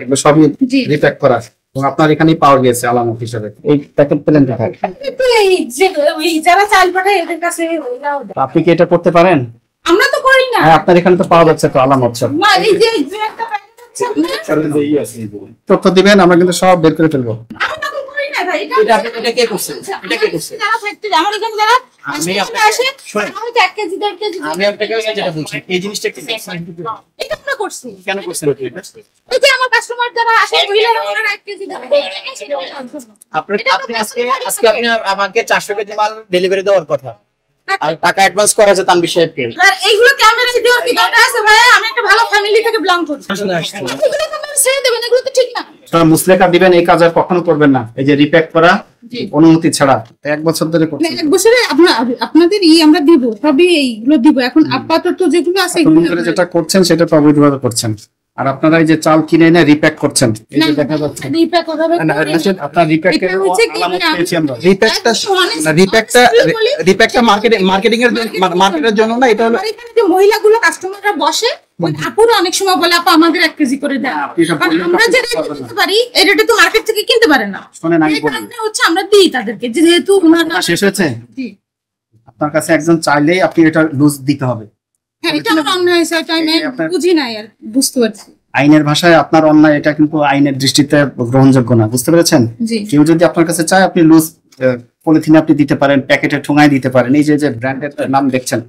এগুলো সবই রিপ্যাক করা এবং আপনার এখানেই পাওয়া গিয়েছে আলামত হিসেবে। এই প্যাকেট পেলেন কোথায়? যারা চাল পাঠায় এদের কাছে। আপনি কি এটা করতে পারেন? আমরা তো করি না। হ্যাঁ, আপনার এখানে তো পাওয়া যাচ্ছে তো আলামত সব। না, এই যে একটা প্যাকেট আছে তথ্য দিবেন, আমরা কিন্তু সব বের করে ফেলবো। এটা কে করছে? এটা কে করছে? আমার এখানে যারা আমি আসে আমি তো 1 কেজি 1.5 কেজি আমি আপনাকে যেটা বলছি এই জিনিসটা কি এটা আমরা করছি। কেন করছেন আপনি এটা? এই যে আমার কাস্টমার যারা আসে মহিলারা ওনারা 1 কেজি দেন। আপনি আজকে আপনি আমাকে 400 কেজি মাল ডেলিভারি দেওয়ার কথা আর টাকা অ্যাডভান্স করা আছে তানভীর সাহেবকে। আর এইগুলো ক্যামেরায় দেওয়ার কি দরকার আছে ভাই? আমি একটা ভালো ফ্যামিলি থেকে বিলং করি। এগুলো তো আমার ছেড়ে দেবেন, এগুলো তো ঠিক না। আপনারা মুসলেখা দিবেন, এই কাজ আর কখনো করবেন না। এই যে রিপ্যাক করা অনুমতি ছাড়া 1 বছর ধরে করছেন। 1 বছরে আপনাদের আমরা দিব, সবই এইগুলো দিব। এখন আপাতত যেগুলো আছে এগুলো যেটা করছেন সেটা তো অবৈধভাবে করছেন। আর আপনারা এই যে চাল কিনে এনে রিপ্যাক করছেন, এই যে দেখা যাচ্ছে রিপ্যাক হবে। আপনার রিপ্যাকের আলামত পেয়েছি আমরা। রিপ্যাকটা মার্কেটের জন্য না, এটা হলো এখানে যে মহিলাগুলো কাস্টমাররা বসে আপুরা অনেক সময় বলে আপা আমাদের 1 কেজি করে দেন। আমরা যেটা কিনতে পারি এটা তো মার্কেট থেকে কিনতে পারে না। শুনেন আমি বলি, হচ্ছে আমরা দিই তাদেরকে, যেহেতু ওনারা শেষ হয়েছে। আপনার কাছে একজন চাইলেই আপনি এটা লুজ দিতে হবে। হ্যাঁ, এটা আমার অন্যায় হয়েছে, এটা আমি বুঝি নাই আর বুঝতে পারছি। আইনের ভাষায় আপনার অন্যায়, এটা কিন্তু আইনের দৃষ্টিতে গ্রহণযোগ্য না, বুঝতে পেরেছেন? কেউ যদি আপনার কাছে চায় আপনি লুজ পলিথিনে আপনি দিতে পারেন, প্যাকেটে ঠোঙায় দিতে পারেন। এই যে ব্র্যান্ডের নাম দেখছেন,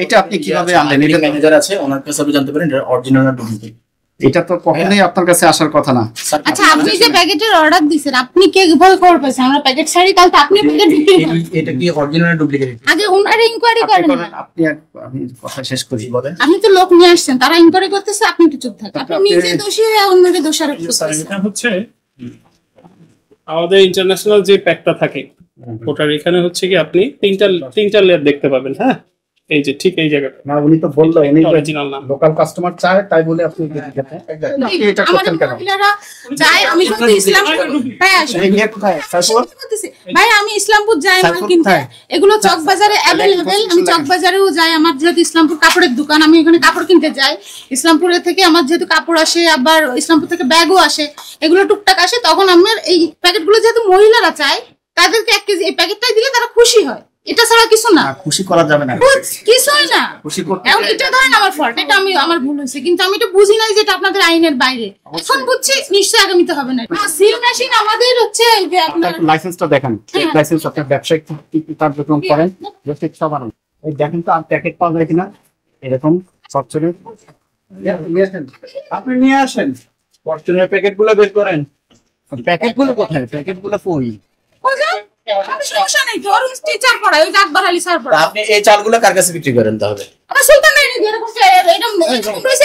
এটা আপনি কিভাবে আনলেন? এটা ম্যানেজার আছে, ওনার কাছে আপনি জানতে পারেন এটা অরিজিনাল না ডুপ্লিকেট। এটা তো কখনোই আপনার কাছে আসার কথা না। আচ্ছা, আপনি যে প্যাকেটের অর্ডার দিবেন আপনি কে কিভাবে খবর পাইছেন? আমরা প্যাকেট ছাড়ি, কাল তো আপনি প্যাকেট বিক্রি করেন। এটা কি অরিজিনাল না ডুপ্লিকেট? আগে ওনারা ইনকোয়ারি করেন। আমি কথা শেষ করি, বলেন। আপনি তো লোক নিয়ে আসছেন, তারা ইনকোয়ারি করতেছে, আপনি একটু চুপ থাকেন। আপনি নিজে দোষী হয়ে অন্যকে দোষারোপ করতেছেন। এটা হচ্ছে আমাদের ইন্টারন্যাশনাল যে প্যাকটা থাকে ওটার এখানে হচ্ছে কি আপনি তিনটা লেয়ার দেখতে পাবেন। হ্যাঁ, এই যে ঠিক এই জায়গাটা। না, উনি তো বললো উনি অরিজিনাল না, লোকাল কাস্টমার চায় তাই বলে আপনি এটা করছেন কেন? আমি ভাই আমি ইসলামপুর যাই মাল কিনতে, এগুলো চকবাজারে অ্যাভেলেবেল। আমি চকবাজারেও যাই, আমার যেহেতু ইসলামপুর কাপড়ের দোকান, আমি এখানে কাপড় কিনতে যাই। ইসলামপুরে থেকে আমার যেহেতু কাপড় আসে, আবার ইসলামপুর থেকে ব্যাগও আসে, এগুলো টুকটাক আসে। তখন আমার এই প্যাকেটগুলো যেহেতু মহিলারা চায়, তাদেরকে 1 কেজি এই প্যাকেটটাই দিলে তারা খুশি হয়। এটা ছাড়া কিছু না, খুশি করা যাবে না, কিছুই না। খুশি করতে এটা ধরেন আমার ফল্ট, এটা আমার ভুল হয়েছে, কিন্তু আমি এটা বুঝি নাই যে এটা আপনাদের আইনের বাইরে। এখন বুঝছি, নিশ্চয়ই আগামীতে হবে না। সিল মেশিন আমাদের হচ্ছে এই যে আপনার লাইসেন্সটা দেখেন, লাইসেন্স আপনার ব্যবসায়িক কার্যক্রম করেন, ব্যবসায়িক সব আনুন। এই দেখেন তো আর প্যাকেট পাওয়া যায় কিনা, এরকম সবচেয়ে আপনি নিয়ে আসেন। ফরচুনের প্যাকেটগুলো বের করেন। প্যাকেটগুলো কোথায়? প্যাকেটগুলো কই? সমস্যা নেই, ধরুন টিচার পড়ায় ওই আকবর আলী স্যার পড়ায়। আপনি এই চালগুলো কার কাছে বিক্রি করেন তাহলে? আমরা সুলতান এর এরকম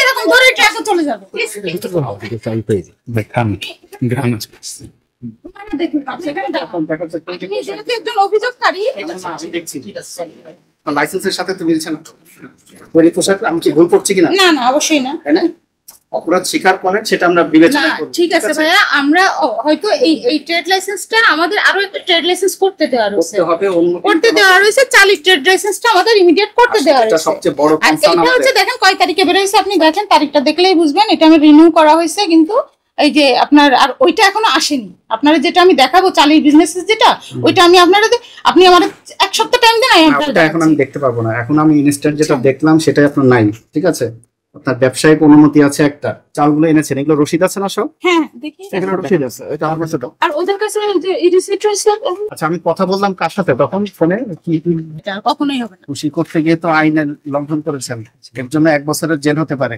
এরকম ধরে ট্র্যাকে চলে যাবে। দেখান গ্রাম দেখুন আপনি যেহেতু একজন অভিযোগকারী, আমি দেখছি লাইসেন্সের সাথে তো মিলছে না। ওই পোশাক আমি কি ভুল করছি কিনা? না না, অবশ্যই না। তাই না? অপরাধ স্বীকার করেন, সেটা আমরা বিবেচনা করব। ঠিক আছে ভাইয়া, আমরা হয়তো এই ট্রেড লাইসেন্সটা আমাদের আরো একটা ট্রেড লাইসেন্স করতে দেওয়া রয়েছে, করতে দেওয়া রয়েছে। চালি ট্রেড লাইসেন্সটা আমাদের ইমিডিয়েট করতে দেওয়া রয়েছে। এটা সবচেয়ে বড় কনসার্ন এটা হচ্ছে দেখেন কয় তারিখে বের হয়েছে, আপনি দেখেন তারিখটা দেখলেই বুঝবেন। এটা আমি রিনিউ করা হয়েছে, কিন্তু এই যে আপনার আর ওইটা এখনো আসেনি। আপনারা যেটা আমি দেখাবো চালির বিজনেস যেটা, ওইটা আমি আপনি আমাদের 1 সপ্তাহ টাইম দেন। এখন আমি দেখতে পারবো না, এখন আমি ইনস্ট্যান্ট যেটা দেখলাম সেটাই আপনার নাই। ঠিক আছে, আপনার ব্যবসায়িক অনুমতি আছে একটা, চালগুলো এনেছেন, এগুলো রসিদ আছে না সব? হ্যাঁ দেখি, এগুলো রসিদ আছে, এটা আমার কাছে দাও। আর ওদের কাছে যে রিসিট রয়েছে। আচ্ছা, আমি কথা বললাম কার সাথে তখন ফোনে? এটা কখনোই হবে না। খুশি করতে গিয়ে তো আইনের লঙ্ঘন করেছেন, এর জন্য 1 বছরের জেল হতে পারে।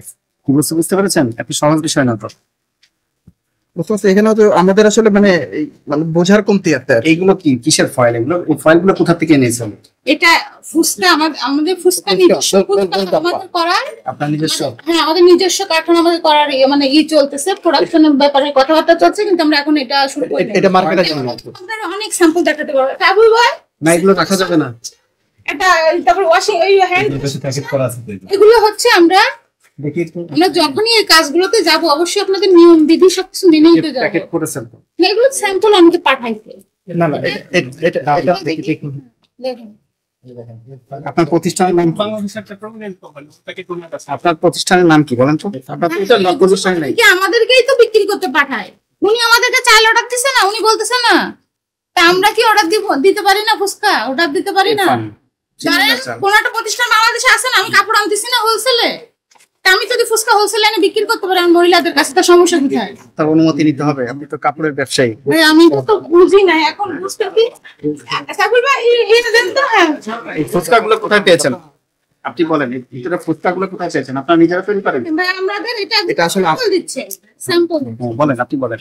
বুঝতে পেরেছেন? এত সহজ বিষয় না তো। এখানে তো আমাদের আসলে মানে বোঝার কমতি আছে। এইগুলো কি কিসের ফয়েল? এগুলো এই ফয়েলগুলো কোথা থেকে এনেছেন? এটা ফুসকা, আমাদের ফুসকা নিজস্ব আমাদের করার, আপনার নিজস্ব? হ্যাঁ, আমাদের নিজস্ব কারখানা আমাদের করার মানে চলতেছে, প্রোডাকশনের ব্যাপারে কথাবার্তা চলছে, কিন্তু আমরা এখন এটা শুরু করি। এটা মার্কেটে যাবে না। আপনারা অনেক স্যাম্পল দেখাতে পারবেন। কাবুল ভাই, না এগুলো রাখা যাবে না। এটা তারপর ওয়াশিং এই হ্যান্ড প্যাকেট করা আছে তো। এগুলো হচ্ছে আমরা দেখি আমরা যখনই এই কাজগুলোতে যাব অবশ্যই আপনাদের নিয়ম বিধি সবকিছু মেনে নিতে যাব। প্যাকেট করেছেন তো? না, এগুলো স্যাম্পল আমাকে পাঠাইতে। না না, এটা দেখি দেখুন আপনার প্রতিষ্ঠানের নাম কি? বাংলাদেশের একটা প্রমিনেন্ট কোম্পানি, ওটাকে কোন আছে? আপনার প্রতিষ্ঠানের নাম কি বলেন তো? আপনার তো এটা প্রতিষ্ঠান নাই। কি আমাদেরকেই তো বিক্রি করতে পাঠায়, উনি আমাদেরকে চাল অর্ডার দিছে না, উনি বলতেছে না, তা আমরা কি অর্ডার দিতে পারি না? ফুসকা অর্ডার দিতে পারি না? ধরেন কোন একটা প্রতিষ্ঠান বাংলাদেশে আছে না, আমি কাপড় আনতেছি না হোলসেলে, আমি যদি ফুসকা হোলসেলে এনে বিক্রি করতে পারি আমি মহিলাদের কাছে, তার সমস্যা কোথায়? তার অনুমতি নিতে হবে, আপনি তো কাপড়ের ব্যবসায়ী। ভাই আমি তো বুঝি না এখন, বুঝতেছি সাইফুল ভাই এই দেন তো। হ্যাঁ এই ফুচকাগুলো কোথায় পেয়েছেন আপনি বলেন, এই ভিতরে ফুচকাগুলো কোথায় পেয়েছেন? আপনারা নিজেরা তৈরি করেন? ভাই আমাদের এটা এটা আসলে স্যাম্পল দিচ্ছে, স্যাম্পল। বলেন, আপনি বলেন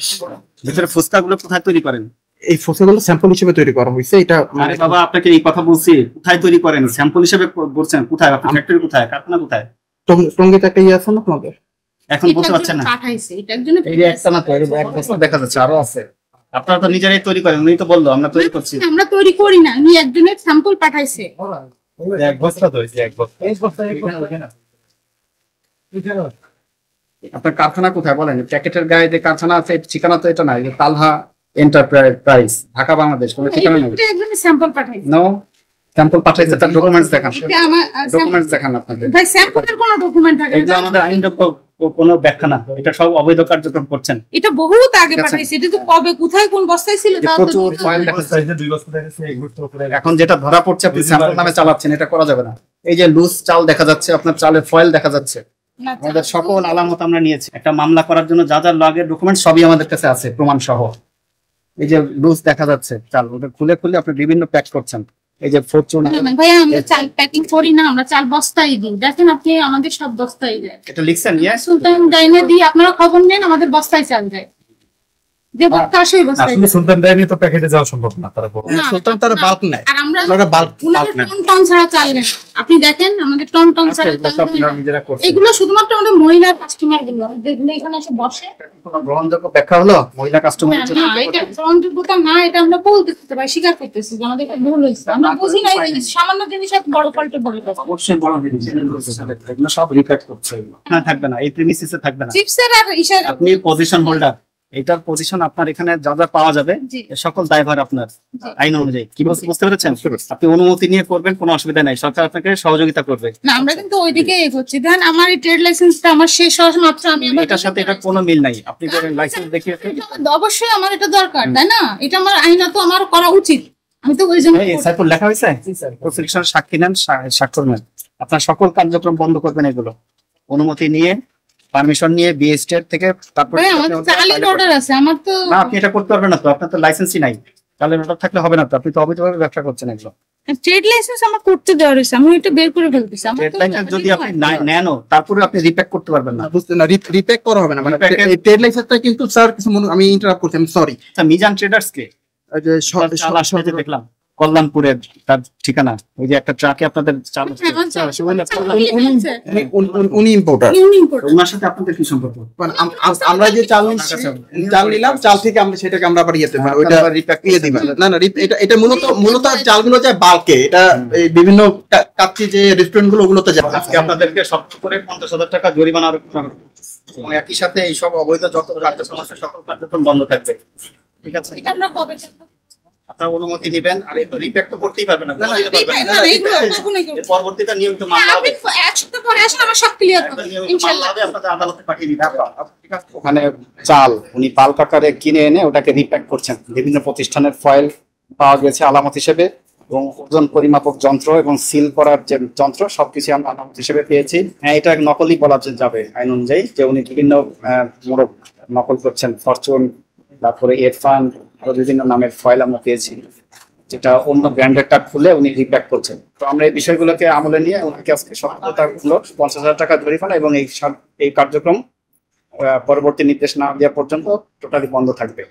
ভিতরে ফুচকাগুলো কোথায় তৈরি করেন? এই ফসলগুলো স্যাম্পল হিসেবে তৈরি করা হয়েছে। এটা আরে বাবা, আপনাকে এই কথা বলছি, কোথায় তৈরি করেন? স্যাম্পল হিসেবে বলছেন, কোথায়? আপনার ফ্যাক্টরি কোথায়, কারখানা কোথায়? টঙ্গিতে একটা ইয়ে আছে না আপনাদের? এখন বলতে পারছেন না? পাঠাইছে এটা একজন, এই যে একটা না তো, এই এক বস্তা দেখা যাচ্ছে, আরো আছে। আপনারা তো নিজেরাই তৈরি করেন, উনি তো বললো আমরা তৈরি করছি। আমরা তৈরি করি না, উনি একজনের স্যাম্পল পাঠাইছে। এক বস্তা তো হয়েছে, এক বস্তা। আপনার কারখানা কোথায় বলেন? প্যাকেটের গায়ে যে কারখানা আছে, ঠিকানা তো এটা না, এই যে তালহা এন্টারপ্রাইজ, ঢাকা বাংলাদেশ, কোনো ঠিকানা নেই। এটা একজনের স্যাম্পল পাঠাইছে। নো, স্যাম্পল পাঠাইছে, তার ডকুমেন্টস দেখান, এটা আমার ডকুমেন্টস দেখান আপনাদের। ভাই স্যাম্পলের কোনো ডকুমেন্ট থাকে এগুলো না, আমাদের আইনযোগ্য কোনো ব্যাখ্যা না, এটা সব অবৈধ কার্যক্রম করছেন। এটা বহুত আগে পাঠাইছে, এটা তো কবে কোথায় কোন বস্তায় ছিল তা তো প্রচুর ফয়েল দেখা যাচ্ছে। এখন যেটা ধরা পড়ছে, আপনি স্যাম্পল নামে চালাচ্ছেন, এটা করা যাবে না। এই যে লুজ চাল দেখা যাচ্ছে, আপনার চালের ফয়েল দেখা যাচ্ছে, না, আমাদের সকল আলামত আমরা নিয়েছি। একটা মামলা করার জন্য যা যা লাগে ডকুমেন্ট সবই আমাদের কাছে আছে, প্রমাণ সহ। এই যে লুজ দেখা যাচ্ছে চাল, ওটা খুলে খুলে আপনি বিভিন্ন প্যাক করছেন। এই যে ফরচুন, ভাই আমরা চাল প্যাকিং করি না, আমরা চাল বস্তায় দিই। দেখেন আপনি আমাদের সব বস্তায় দেয়, এটা লিখছেন? ইয়েস, সুলতান ডাইনে দিই, আপনারা খবর নেন, আমাদের বস্তায় চাল দেয়, যে বস্তা আসে ওই বস্তায় দেয়। সুলতান ডাইনি তো প্যাকেটে যাওয়া সম্ভব না, তারা বড় না, সুলতান তারা বাল্ক নেয়, আর আমরা ওনারা বাল্ক উনাদের নেয়। টন টন ছাড়া চাল নেন, আপনি দেখেন আমাদের টন টন ছাড়া এগুলো চাল সব নেই। আপনারা নিজেরা করছেন। এগুলো শুধুমাত্র আমাদের মহিলা কাস্টমার গুলো, যেগুলো এখানে এসে বসে। কোনো গ্রহণযোগ্য ব্যাখ্যা হলো মহিলা কাস্টমারের জন্য? না, এটা গ্রহণযোগ্যতা না, এটা আমরা বলতেছি ভাই, স্বীকার করতেছি যে আমাদের একটা ভুল হয়েছে, আমরা বুঝি না এই জিনিস, সামান্য জিনিস এক বড় পাল্টে বলে দেবো। অবশ্যই বড় জিনিস, এগুলো সব রিফ্লেক্ট করছে। না, থাকবে না, এই প্রিমিসিসে থাকবে না। চিপসের আর ইশার আপনি পজিশন হোল্ডার, এটার পজিশন আপনার এখানে যা যা পাওয়া যাবে, জি। এর সকল দায়ভার আপনার জি। আইন অনুযায়ী। কি বলতে বুঝতে পেরেছেন? আপনি অনুমতি নিয়ে করবেন, কোনো অসুবিধা নাই, সরকার আপনাকে সহযোগিতা করবে। না, আমরা কিন্তু ওইদিকে এগোচ্ছি। ধরেন আমার এই ট্রেড লাইসেন্সটা আমার শেষ হওয়া মাত্র আমি আমার এটার সাথে এটা কোনো মিল নাই, আপনি যে লাইসেন্স দেখিয়েছেন। অবশ্যই আমার এটা দরকার, তাই না? এটা আমার আইনত আমার করা উচিত, আমি তো ওই জন্য এই সাইফুল লেখা হয়েছে, প্রসিকিউশন সাক্ষী নেন, স্বাক্ষর নেন, আপনার সকল কার্যক্রম বন্ধ করবেন। এগুলো অনুমতি নিয়ে, পারমিশন নিয়ে বিএসটি থেকে, তারপরে ভাই আমার চালের অর্ডার আছে, আমার তো না, আপনি এটা করতে পারবেন না তো, আপনার তো লাইসেন্সই নাই, তাহলে অর্ডার থাকলে হবে না তো, আপনি তো অবৈধভাবে ব্যবসা করছেন। এগুলো ট্রেড লাইসেন্স আমার করতে দেওয়া রয়েছে, আমি এটা বের করে ফেলতেছি। আমার তো লাইসেন্স যদি আপনি নেনও, তারপরে আপনি রিপ্যাক করতে পারবেন না। বুঝতে না, রিপ্যাক করা হবে না, মানে Repack এর- এই ট্রেড লাইসেন্সটা কিন্তু স্যার কিছু আমি ইন্টারাপ্ট করছি, আমি সরি। আচ্ছা, মিজান ট্রেডার্স কে? চাল আসলে যে দেখলাম কল্যাণপুরের, তার ঠিকানা ওই যে একটা ট্রাকে আপনাদের চাল হচ্ছে। উনি ইম্পোর্টার। ওনার সাথে আপনাদের কি সম্পর্ক? আমরা যে চাল নিলাম, চাল থেকে আমরা সেটাকে আমরা আবার ইয়েতে মানে ওইটা ইয়ে দিবেন। না না, এটা মূলত চালগুলো যায় বাল্কে, এটা এই বিভিন্ন কাচ্চি যে রেস্টুরেন্ট গুলো, ওগুলোতে যায়। আজকে আপনাদেরকে শক্ত করে 50,000 টাকা জরিমানা আরোপ করা হবে। এবং একই সাথে এই সব অবৈধ যত কার্যক্রম আছে সকল কার্যক্রম বন্ধ থাকবে, ঠিক আছে? আমরা কবে আপনার অনুমতি দিবেন, আর এই রিপ্যাক তো করতেই পারবেন না, না, না, দিতে পারবেন না। এইগুলো কখনোই করব এর পরবর্তীতে নিয়মিত না। মামলা হবে, আপনি এক সপ্তাহ পরে আসেন, আমার সব ক্লিয়ার করবেন নিয়মিত মামলা ইনশাআল্লাহ। হবে, আপনাদের আদালতে পাঠিয়ে দিতে হবে, ঠিক আছে? ওখানে চাল উনি বাল্ক আকারে কিনে এনে ওটাকে রিপ্যাক করছেন, বিভিন্ন প্রতিষ্ঠানের ফয়েল পাওয়া গেছে আলামত হিসেবে, এবং ওজন পরিমাপক যন্ত্র এবং সিল করার যে যন্ত্র সবকিছু আমরা আলামত হিসেবে পেয়েছি। হ্যাঁ, এটা নকলই বলা যাবে আইন অনুযায়ী, যে উনি বিভিন্ন মোড়ক নকল করছেন, ফরচুন, তারপরে ইরফান, আরো বিভিন্ন নামের ফয়েল আমরা পেয়েছি, যেটা অন্য ব্র্যান্ডেরটা খুলে উনি রিপ্যাক করছেন। তো আমরা এই বিষয়গুলোকে আমলে নিয়ে ওনাকে আজকে সফলতা হলো 50,000 টাকা জরিমানা, এবং এই কার্যক্রম পরবর্তী নির্দেশ না দেওয়া পর্যন্ত টোটালি বন্ধ থাকবে।